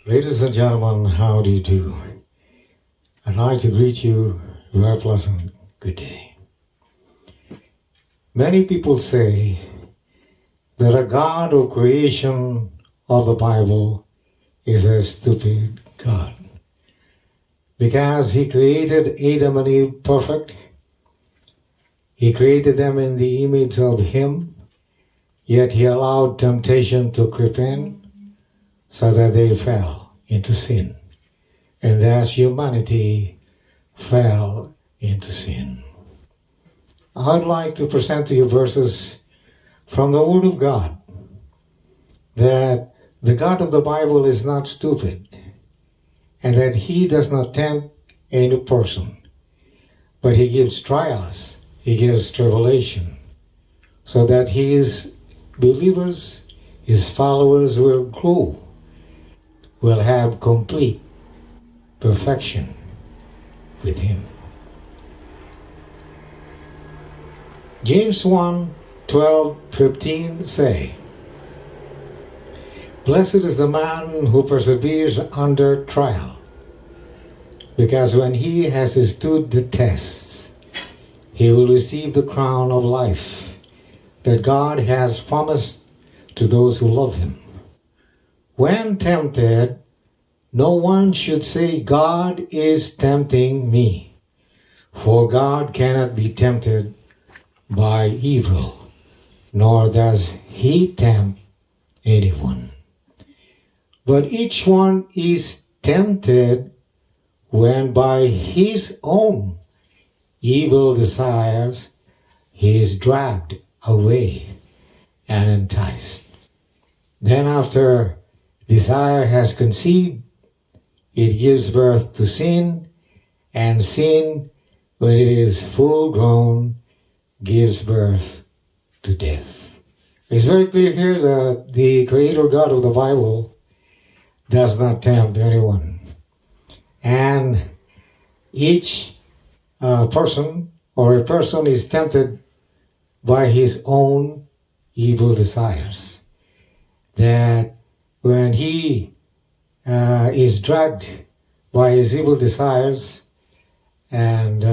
Ladies and gentlemen, how do you do? I'd like to greet you a very pleasant good day. Many people say that a God of creation of the Bible is a stupid God because He created Adam and Eve perfect. He created them in the image of Him, yet He allowed temptation to creep in so that they fell into sin. And thus humanity fell into sin. I'd like to present to you verses from the Word of God that the God of the Bible is not stupid and that He does not tempt any person, but He gives trials, He gives tribulation, so that His believers, His followers will grow, will have complete perfection with Him. James 1:12-15 say, "Blessed is the man who perseveres under trial, because when he has stood the tests, he will receive the crown of life that God has promised to those who love Him. When tempted, no one should say, 'God is tempting me,' for God cannot be tempted by evil, nor does He tempt anyone. But each one is tempted when by his own evil desires he is dragged away and enticed. Then after desire has conceived, it gives birth to sin, and sin, when it is full grown, gives birth to death." It's very clear here that the Creator God of the Bible does not tempt anyone. And each person or a person is tempted by his own evil desires. That when he is dragged by his evil desires, and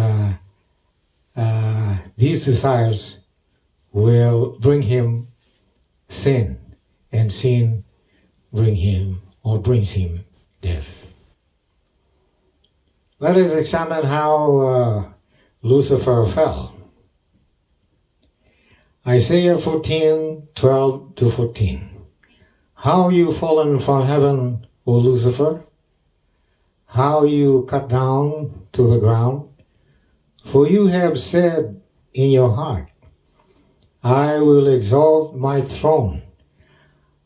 these desires will bring him sin, and sin brings him death. Let us examine how Lucifer fell. Isaiah 14:12-14. "How you fallen from heaven, O Lucifer? How you cut down to the ground? For you have said in your heart, 'I will exalt my throne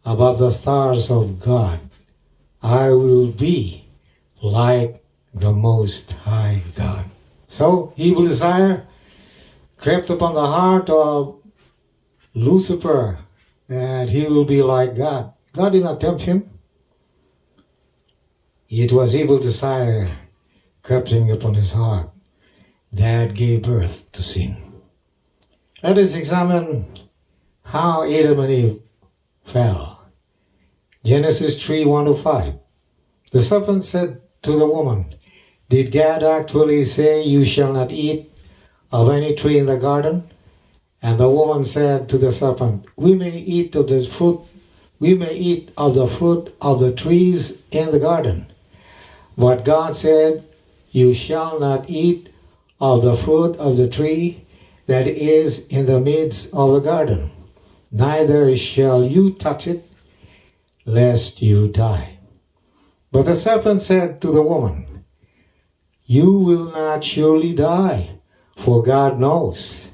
above the stars of God. I will be like the Most High God.'" So evil desire crept upon the heart of Lucifer, that he will be like God. God did not tempt him. It was evil desire creeping upon his heart that gave birth to sin. Let us examine how Adam and Eve fell. Genesis 3:1-5. "The serpent said to the woman, 'Did God actually say you shall not eat of any tree in the garden?' And the woman said to the serpent, 'We may eat of the fruit of the trees in the garden. But God said, you shall not eat of the fruit of the tree that is in the midst of the garden, neither shall you touch it, lest you die.' But the serpent said to the woman, 'You will not surely die, for God knows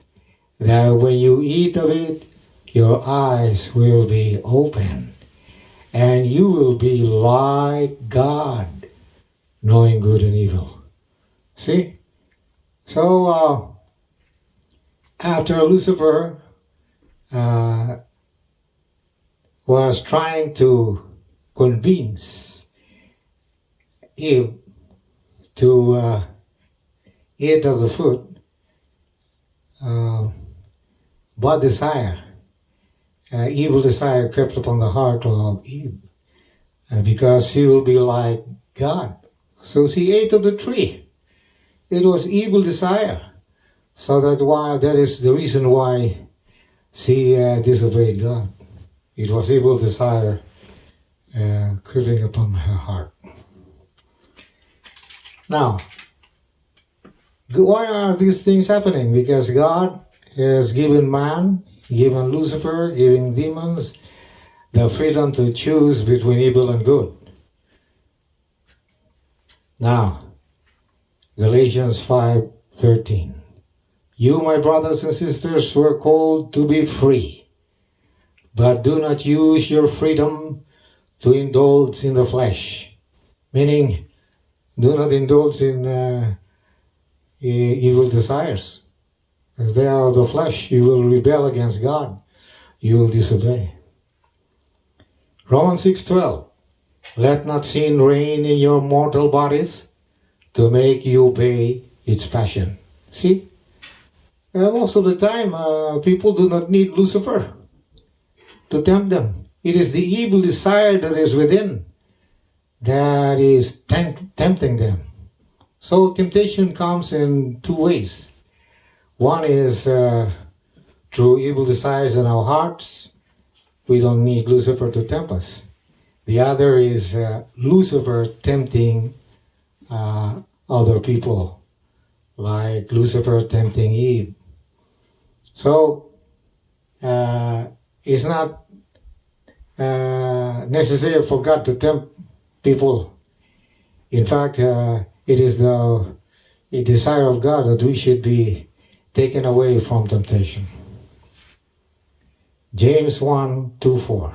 that when you eat of it, your eyes will be opened, and you will be like God, knowing good and evil.'" See? So, after Lucifer was trying to convince Eve to eat of the fruit, but evil desire crept upon the heart of Eve, because she will be like God. So she ate of the tree. It was evil desire. So that is the reason why she disobeyed God. It was evil desire creeping upon her heart. Now, why are these things happening? Because God has given man, given Lucifer, giving demons the freedom to choose between evil and good. Now, Galatians 5:13. You, my brothers and sisters, were called to be free, but do not use your freedom to indulge in the flesh. Meaning, do not indulge in evil desires. As they are of the flesh, you will rebel against God. You will disobey. Romans 6:12. Let not sin reign in your mortal bodies to make you obey its passion. See? Most of the time, people do not need Lucifer to tempt them. It is the evil desire that is within that is tempting them. So temptation comes in two ways. One is through evil desires in our hearts. We don't need Lucifer to tempt us. The other is Lucifer tempting other people, like Lucifer tempting Eve. So it's not necessary for God to tempt people. In fact, it is the desire of God that we should be taken away from temptation. James 1:2-4.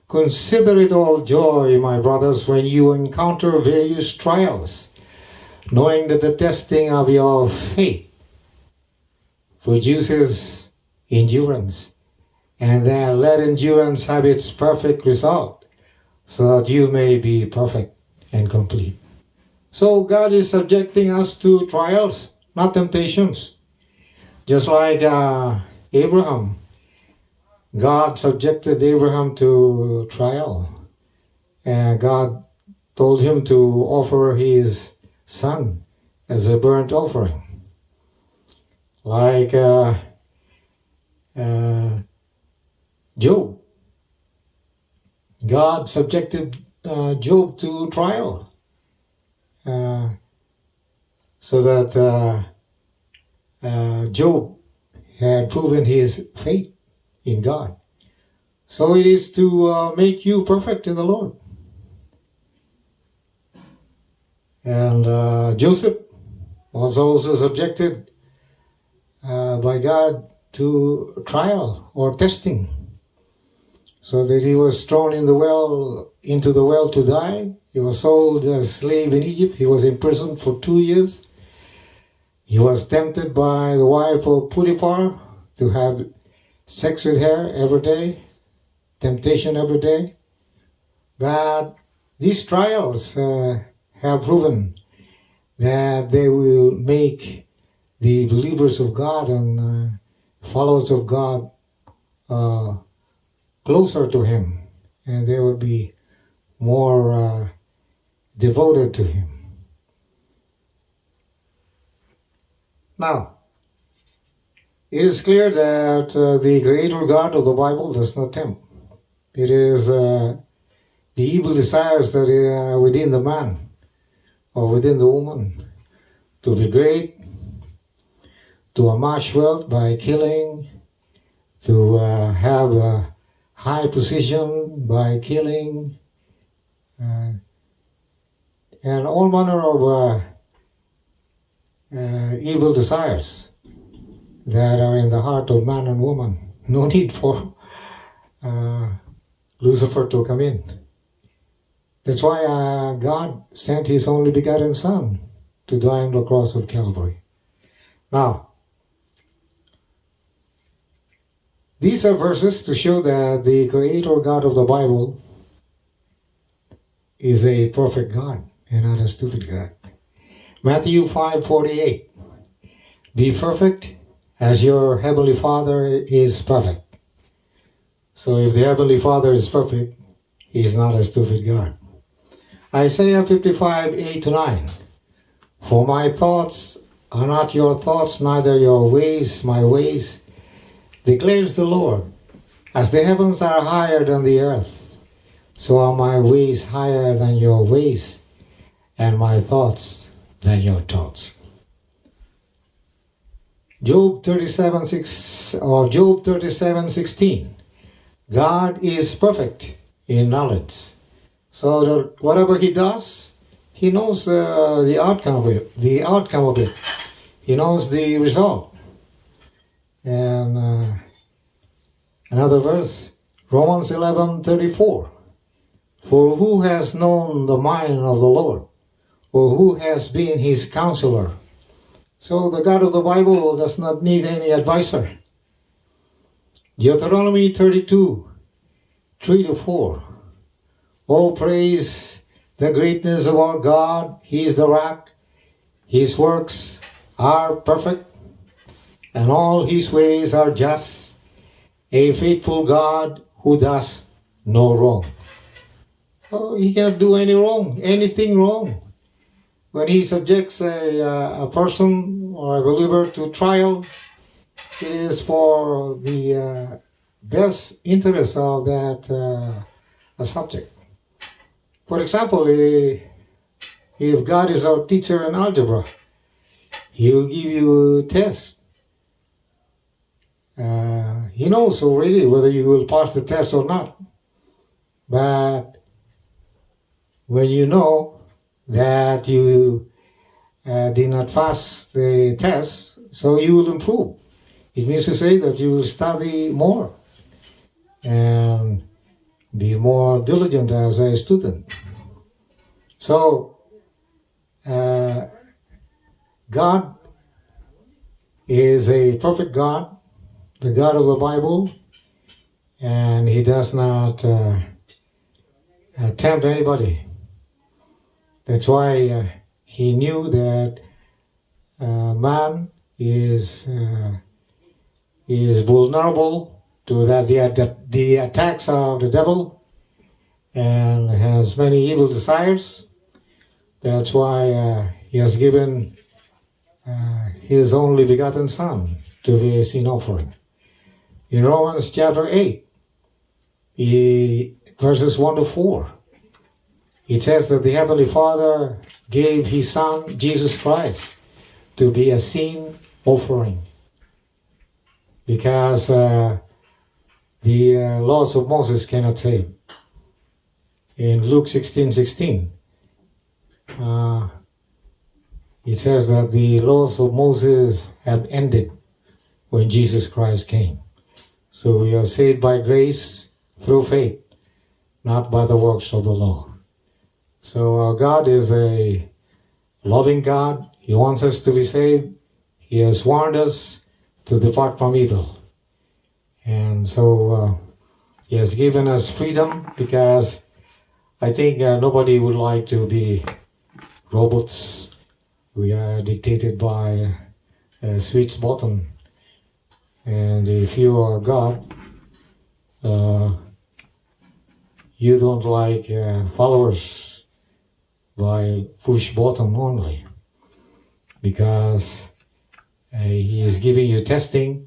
Consider it all joy, my brothers, when you encounter various trials, knowing that the testing of your faith produces endurance, and then let endurance have its perfect result, so that you may be perfect and complete. So God is subjecting us to trials, not temptations. Just like Abraham, God subjected Abraham to trial, and God told him to offer his son as a burnt offering. Like Job, God subjected Job to trial, so that Job had proven his faith in God. So it is to make you perfect in the Lord. And Joseph was also subjected by God to trial or testing, so that he was thrown into the well to die. He was sold as a slave in Egypt. He was imprisoned for 2 years. He was tempted by the wife of Potiphar to have sex with her every day, temptation every day. But these trials have proven that they will make the believers of God and followers of God closer to Him, and they will be more devoted to Him. Now, it is clear that the Creator God of the Bible does not tempt. It is the evil desires that are within the man or within the woman to be great, to amass wealth by killing, to have a high position by killing, and all manner of evil desires that are in the heart of man and woman. No need for Lucifer to come in. That's why God sent His only begotten Son to die on the cross of Calvary. Now, these are verses to show that the Creator God of the Bible is a perfect God and not a stupid God. Matthew 5:48. Be perfect as your Heavenly Father is perfect. So if the Heavenly Father is perfect, He is not a stupid God. Isaiah 55, 8-9. For my thoughts are not your thoughts, neither your ways my ways, declares the Lord. As the heavens are higher than the earth, so are my ways higher than your ways, and my thoughts than your thoughts. Job 37:16. God is perfect in knowledge, so that whatever he does, he knows the outcome of it. He knows the result. And another verse, Romans 11:34. For who has known the mind of the Lord, or who has been his counselor? So the God of the Bible does not need any advisor. Deuteronomy 32, 3-4. Oh, praise the greatness of our God. He is the rock. His works are perfect, and all his ways are just. A faithful God who does no wrong. So he cannot do anything wrong. When he subjects a person or a believer to trial, it is for the best interest of that subject. For example, if God is our teacher in algebra, he will give you a test. He knows already whether you will pass the test or not. But when you know that you did not pass the test, so you will improve. It means to say that you will study more and be more diligent as a student. So, God is a perfect God, the God of the Bible, and he does not tempt anybody. That's why he knew that man is vulnerable to the attacks of the devil and has many evil desires. That's why he has given his only begotten Son to be a sin offering. In Romans chapter 8, verses 1-4, it says that the Heavenly Father gave his Son, Jesus Christ, to be a sin offering. Because the laws of Moses cannot save. In Luke 16:16, it says that the laws of Moses have ended when Jesus Christ came. So we are saved by grace through faith, not by the works of the law. So our God is a loving God. He wants us to be saved. He has warned us to depart from evil. And so he has given us freedom, because I think nobody would like to be robots. We are dictated by a switch button. And if you are God, you don't like followers by push button only, because he is giving you testing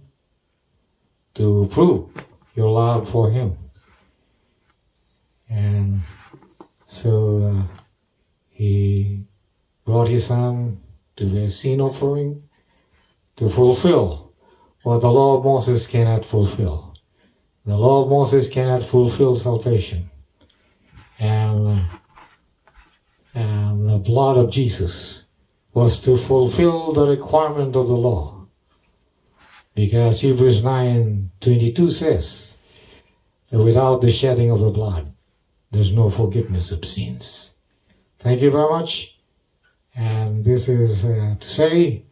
to prove your love for him. And so he brought his Son to be a sin offering to fulfill what the law of Moses cannot fulfill. The law of Moses cannot fulfill salvation. And the blood of Jesus was to fulfill the requirement of the law. Because Hebrews 9:22 says that without the shedding of the blood, there's no forgiveness of sins. Thank you very much. And this is to say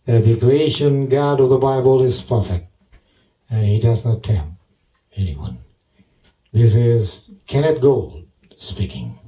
that the creation God of the Bible is perfect, and he does not tempt anyone. This is Kenneth speaking.